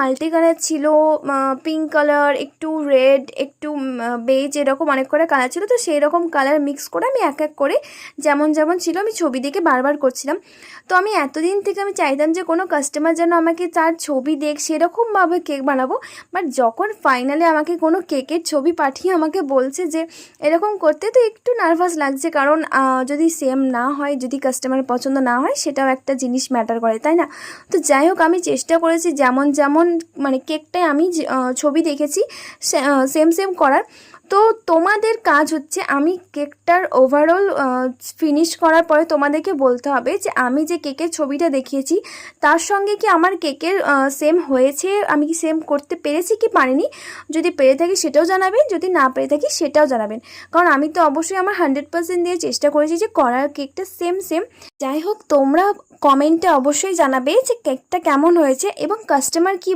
Multi colour ছিল, pink colour, একটু red, একটু বেজ, এরকম অনেক করে কালার ছিল। তো সেই রকম কালার মিক্স করে আমি এক এক করে যেমন যেমন ছিল আমি ছবি দেখে বারবার করছিলাম। তো আমি এতদিন থেকে আমি চাইতাম যে কোনো কাস্টমার যেন আমাকে তার ছবি দেখ, সেরকমভাবে কেক বানাবো। বাট যখন ফাইনালি আমাকে কোনো কেকের ছবি পাঠিয়ে আমাকে বলছে যে এরকম করতে, তো একটু নার্ভাস লাগছে, কারণ যদি সেম না হয়, যদি কাস্টমারের পছন্দ না হয়, সেটাও একটা জিনিস ম্যাটার করে, তাই না? তো যাই হোক, আমি চেষ্টা করেছি যেমন যেমন মানে কেকটায় আমি ছবি দেখেছি সেম সেম করার। তো তোমাদের কাজ হচ্ছে আমি কেকটার ওভারঅল ফিনিশ করার পরে তোমাদেরকে বলতে হবে যে আমি যে কেকের ছবিটা দেখিয়েছি তার সঙ্গে কি আমার কেকের সেম হয়েছে, আমি কি সেম করতে পেরেছি কি পারিনি। যদি পেরে থাকি সেটাও জানাবেন, যদি না পেরে থাকি সেটাও জানাবেন, কারণ আমি তো অবশ্যই আমার 100% দিয়ে চেষ্টা করেছি যে করার কেকটা সেম সেম। যাই হোক, তোমরা কমেন্টে অবশ্যই জানাবে যে কেকটা কেমন হয়েছে এবং কাস্টমার কি